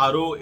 RO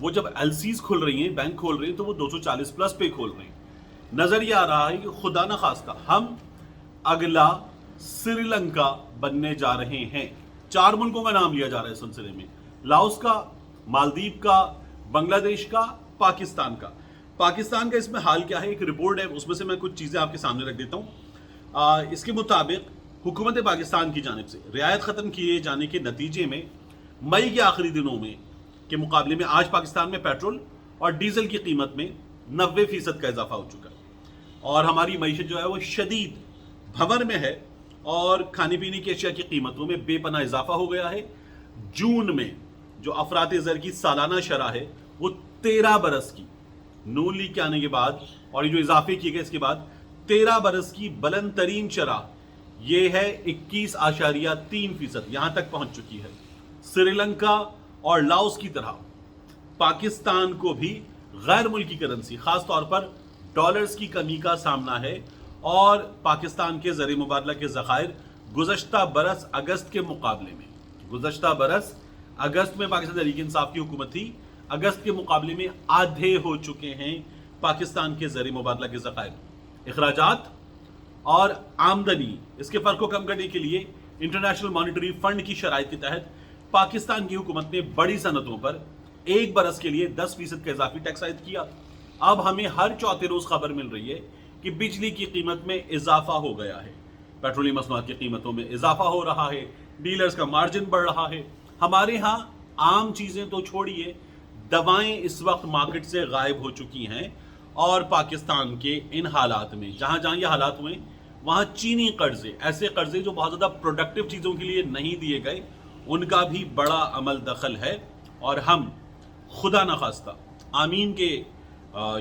وہ جب L Cs کھل رہی ہیں، بینک کھول رہی ہیں، تو وہ 240 پلس پہ کھول رہے ہیں۔ نظر یہ آ رہا ہے کہ خدا نہ خواستہ ہم اگلا سری لنکا بننے جا رہے ہیں۔ 4 ملکوں کا نام لیا جا رہا ہے اس سلسلے میں، لاؤس کا، مالدیپ کا، بنگلہ دیش کا، پاکستان کا۔ پاکستان کا اس میں حال کیا ہے، ایک رپورٹ ہے، اس میں سے میں کچھ چیزیں آپ کے سامنے رکھ دیتا ہوں۔ اس کے مطابق حکومت پاکستان کی جانب سے رعایت ختم کیے جانے کے نتیجے میں مئی کے آخری دنوں میں کے مقابلے میں آج پاکستان میں پیٹرول اور ڈیزل کی قیمت میں 90% کا اضافہ ہو چکا ہے، اور ہماری معیشت جو ہے وہ شدید بھنور میں ہے، اور کھانے پینے کی اشیاء کی قیمتوں میں بے پناہ اضافہ ہو گیا ہے۔ جون میں جو افراط زر کی سالانہ شرح ہے وہ 13 برس کی، نون لیگ کے آنے کے بعد اور یہ جو اضافے کیے گئے اس کے بعد 13 برس کی بلند ترین شرح یہ ہے 21.3%، یہاں تک پہنچ چکی ہے۔ سری لنکا اور لاؤس کی طرح پاکستان کو بھی غیر ملکی کرنسی، خاص طور پر ڈالرز کی کمی کا سامنا ہے، اور پاکستان کے زر مبادلہ کے ذخائر گزشتہ برس اگست کے مقابلے میں، گزشتہ برس اگست میں پاکستان تحریک انصاف کی حکومت تھی، اگست کے مقابلے میں آدھے ہو چکے ہیں پاکستان کے زر مبادلہ کے ذخائر۔ اخراجات اور آمدنی، اس کے فرق کو کم کرنے کے لیے انٹرنیشنل مانیٹری فنڈ کی شرائط کے تحت پاکستان کی حکومت نے بڑی صنعتوں پر ایک برس کے لیے 10% کا اضافی ٹیکس عائد کیا۔ اب ہمیں ہر چوتھے روز خبر مل رہی ہے کہ بجلی کی قیمت میں اضافہ ہو گیا ہے، پیٹرولیم مصنوعات کی قیمتوں میں اضافہ ہو رہا ہے، ڈیلرز کا مارجن بڑھ رہا ہے۔ ہمارے ہاں عام چیزیں تو چھوڑیے، دوائیں اس وقت مارکیٹ سے غائب ہو چکی ہیں، اور پاکستان کے ان حالات میں جہاں جہاں یہ حالات ہوئے وہاں چینی قرضے، ایسے قرضے جو بہت زیادہ پروڈکٹیو چیزوں کے لیے نہیں دیے گئے، ان کا بھی بڑا عمل دخل ہے۔ اور ہم خدا نہ خواستہ آمین کے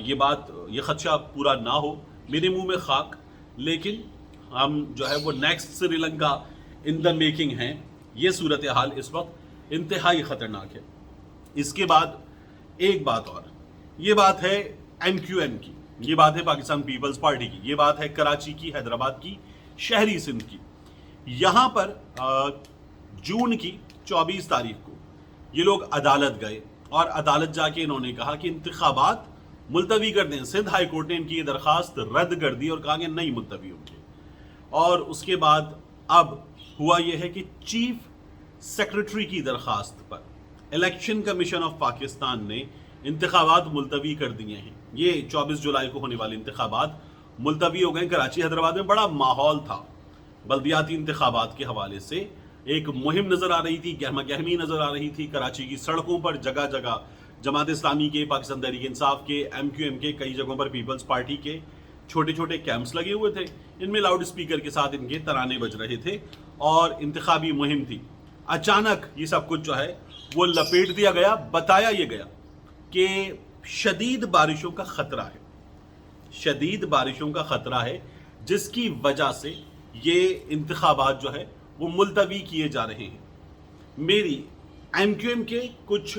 یہ خدشہ پورا نہ ہو، میرے منہ میں خاک، لیکن ہم جو ہے وہ next Sri Lanka in the making ہیں۔ یہ صورتحال اس وقت انتہائی خطرناک ہے۔ اس کے بعد ایک بات اور، یہ بات ہے ایم کیو ایم کی، یہ بات ہے پاکستان پیپلز پارٹی کی، یہ بات ہے کراچی کی، حیدرآباد کی، شہری سندھ کی۔ یہاں پر جون کی 24 تاریخ کو یہ لوگ عدالت گئے، اور عدالت جا کے انہوں نے کہا کہ انتخابات ملتوی کر دیں۔ سندھ ہائی کورٹ نے ان کی یہ درخواست رد کر دی اور کہا کہ نہیں ملتوی ہوں گے۔ اور اس کے بعد اب ہوا یہ ہے کہ چیف سیکرٹری کی درخواست پر الیکشن کمیشن آف پاکستان نے انتخابات ملتوی کر دیے ہیں۔ یہ 24 جولائی کو ہونے والے انتخابات ملتوی ہو گئے۔ کراچی حیدرآباد میں بڑا ماحول تھا، بلدیاتی انتخابات کے حوالے سے ایک مہم نظر آ رہی تھی، گہما گہمی نظر آ رہی تھی۔ کراچی کی سڑکوں پر جگہ جگہ جماعت اسلامی کے، پاکستان تحریک انصاف کے، ایم کیو ایم کے، کئی جگہوں پر پیپلز پارٹی کے چھوٹے چھوٹے کیمپس لگے ہوئے تھے، ان میں لاؤڈ اسپیکر کے ساتھ ان کے ترانے بج رہے تھے، اور انتخابی مہم تھی۔ اچانک یہ سب کچھ جو ہے وہ لپیٹ دیا گیا، بتایا یہ گیا کہ شدید بارشوں کا خطرہ ہے، شدید بارشوں کا خطرہ ہے، جس کی وجہ سے یہ انتخابات جو ہے وہ ملتوی کیے جا رہے ہیں۔ میری ایم کیو ایم کے کچھ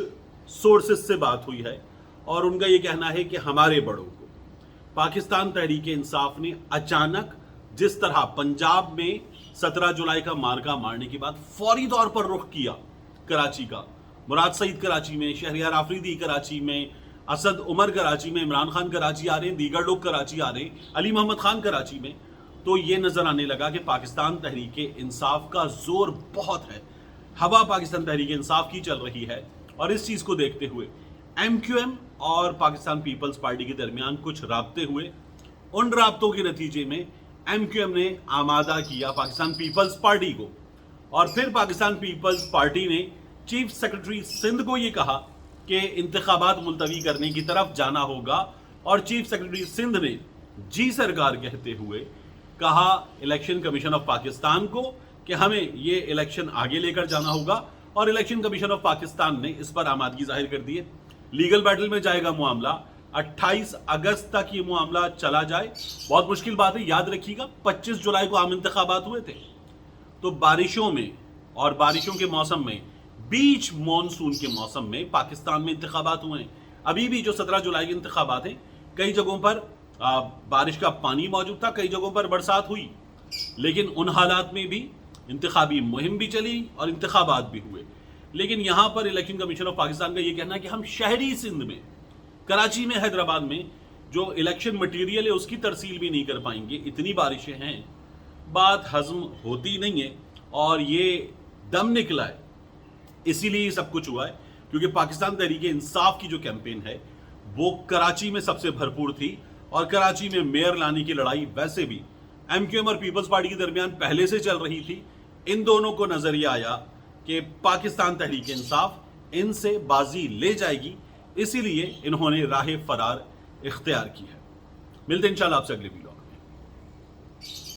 سورسز سے بات ہوئی ہے، اور ان کا یہ کہنا ہے کہ ہمارے بڑوں کو پاکستان تحریک انصاف نے اچانک جس طرح پنجاب میں 17 جولائی کا مارکا مارنے کے بعد فوری طور پر رخ کیا کراچی کا، مراد سعید کراچی میں، شہریار آفریدی کراچی میں، اسد عمر کراچی میں، عمران خان کراچی آ رہے ہیں، دیگر لوگ کراچی آ رہے ہیں، علی محمد خان کراچی میں، تو یہ نظر آنے لگا کہ پاکستان تحریک انصاف کا زور بہت ہے، ہوا پاکستان تحریک انصاف کی چل رہی ہے۔ اور اس چیز کو دیکھتے ہوئے ایم کیو ایم اور پاکستان پیپلز پارٹی کے درمیان کچھ رابطے ہوئے، ان رابطوں کے نتیجے میں ایم کیو ایم نے آمادہ کیا پاکستان پیپلز پارٹی کو، اور پھر پاکستان پیپلز پارٹی نے چیف سیکرٹری سندھ کو یہ کہا کہ انتخابات ملتوی کرنے کی طرف جانا ہوگا، اور چیف سیکرٹری سندھ نے جی سرکار کہتے ہوئے کہا الیکشن کمیشن آف پاکستان کو کہ ہمیں یہ الیکشن آگے لے کر جانا ہوگا، اور الیکشن کمیشن آف پاکستان نے اس پر آمادگی ظاہر کر دی ہے۔ لیگل بیٹل میں جائے گا معاملہ، 28 اگست تک یہ معاملہ چلا جائے۔ بہت مشکل بات ہے، یاد رکھیے گا 25 جولائی کو عام انتخابات ہوئے تھے، تو بارشوں میں اور بارشوں کے موسم میں، بیچ مانسون کے موسم میں پاکستان میں انتخابات ہوئے ہیں۔ ابھی بھی جو 17 جولائی کے انتخابات ہیں، کئی جگہوں پر بارش کا پانی موجود تھا، کئی جگہوں پر برسات ہوئی، لیکن ان حالات میں بھی انتخابی مہم بھی چلی اور انتخابات بھی ہوئے۔ لیکن یہاں پر الیکشن کمیشن آف پاکستان کا یہ کہنا ہے کہ ہم شہری سندھ میں، کراچی میں، حیدرآباد میں جو الیکشن مٹیریل ہے اس کی ترسیل بھی نہیں کر پائیں گے، اتنی بارشیں ہیں، بات ہضم ہوتی نہیں ہے، اور یہ دم نکلا ہے، اسی لیے یہ سب کچھ ہوا ہے، کیونکہ پاکستان تحریک انصاف کی جو کیمپین ہے وہ کراچی میں سب سے بھرپور تھی، اور کراچی میں میئر لانے کی لڑائی ویسے بھی ایم کیو ایم اور پیپلز پارٹی کے درمیان پہلے سے چل رہی تھی۔ ان دونوں کو نظریہ آیا کہ پاکستان تحریک انصاف ان سے بازی لے جائے گی، اسی لیے انہوں نے راہ فرار اختیار کی ہے۔ ملتے ہیں انشاءاللہ آپ سے اگلے ویڈیو۔